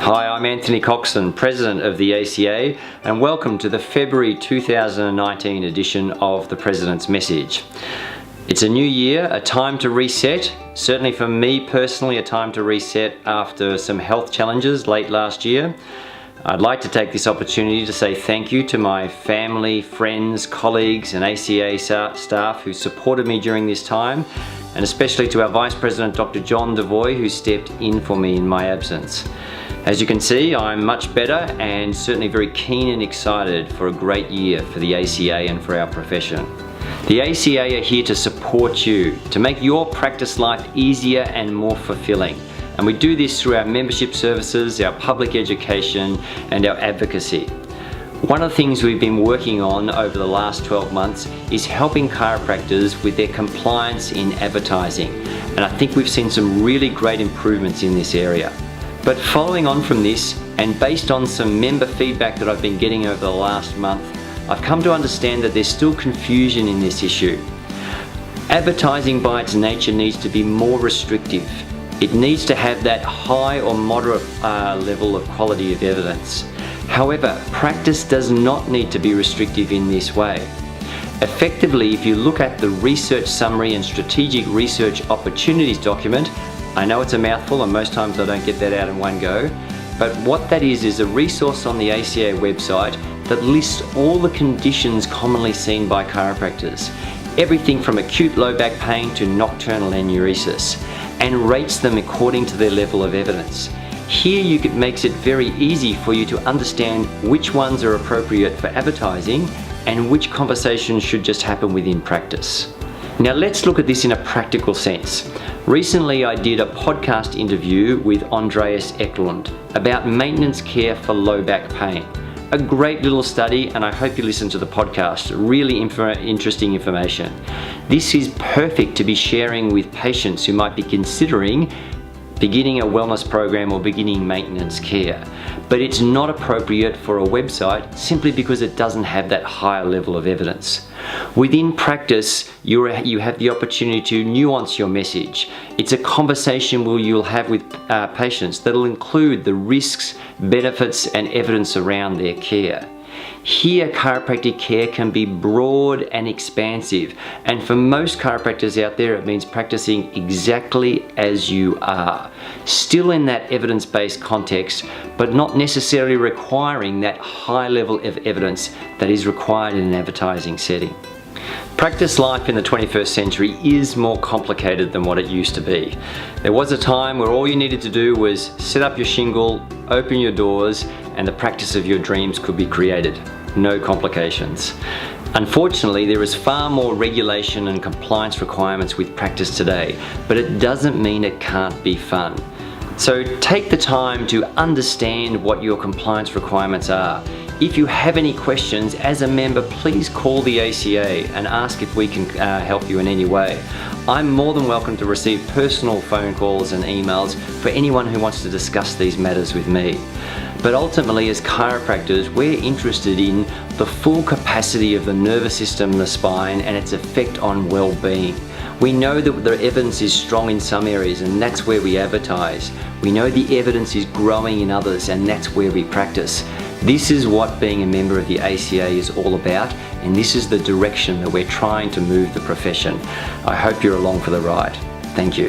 Hi, I'm Anthony Coxon, President of the ACA, and welcome to the February 2019 edition of the President's Message. It's a new year, a time to reset. Certainly for me personally, a time to reset after some health challenges late last year. I'd like to take this opportunity to say thank you to my family, friends, colleagues and ACA staff who supported me during this time, and especially to our Vice President Dr. John Devoy, who stepped in for me in my absence. As you can see, I'm much better and certainly very keen and excited for a great year for the ACA and for our profession. The ACA are here to support you, to make your practice life easier and more fulfilling. And we do this through our membership services, our public education, and our advocacy. One of the things we've been working on over the last 12 months is helping chiropractors with their compliance in advertising. And I think we've seen some really great improvements in this area. But following on from this, and based on some member feedback that I've been getting over the last month, I've come to understand that there's still confusion in this issue. Advertising by its nature needs to be more restrictive. It needs to have that high or moderate level of quality of evidence. However, practice does not need to be restrictive in this way. Effectively, if you look at the research summary and strategic research opportunities document, I know it's a mouthful and most times I don't get that out in one go, but what that is a resource on the ACA website that lists all the conditions commonly seen by chiropractors, everything from acute low back pain to nocturnal enuresis, and rates them according to their level of evidence. Here it makes it very easy for you to understand which ones are appropriate for advertising and which conversations should just happen within practice. Now let's look at this in a practical sense. Recently I did a podcast interview with Andreas Eklund about maintenance care for low back pain. A great little study, and I hope you listen to the podcast. Really interesting information. This is perfect to be sharing with patients who might be considering beginning a wellness program or beginning maintenance care. But it's not appropriate for a website simply because it doesn't have that higher level of evidence. Within practice, you have the opportunity to nuance your message. It's a conversation you'll have with patients that'll include the risks, benefits, and evidence around their care. Here, chiropractic care can be broad and expansive, and for most chiropractors out there, it means practicing exactly as you are. Still in that evidence-based context, but not necessarily requiring that high level of evidence that is required in an advertising setting. Practice life in the 21st century is more complicated than what it used to be. There was a time where all you needed to do was set up your shingle, open your doors, and the practice of your dreams could be created. No complications. Unfortunately, there is far more regulation and compliance requirements with practice today, but it doesn't mean it can't be fun. So take the time to understand what your compliance requirements are. If you have any questions, as a member, please call the ACA and ask if we can help you in any way. I'm more than welcome to receive personal phone calls and emails for anyone who wants to discuss these matters with me. But ultimately, as chiropractors, we're interested in the full capacity of the nervous system, the spine, and its effect on well-being. We know that the evidence is strong in some areas, and that's where we advertise. We know the evidence is growing in others, and that's where we practice. This is what being a member of the ACA is all about, and this is the direction that we're trying to move the profession. I hope you're along for the ride. Thank you.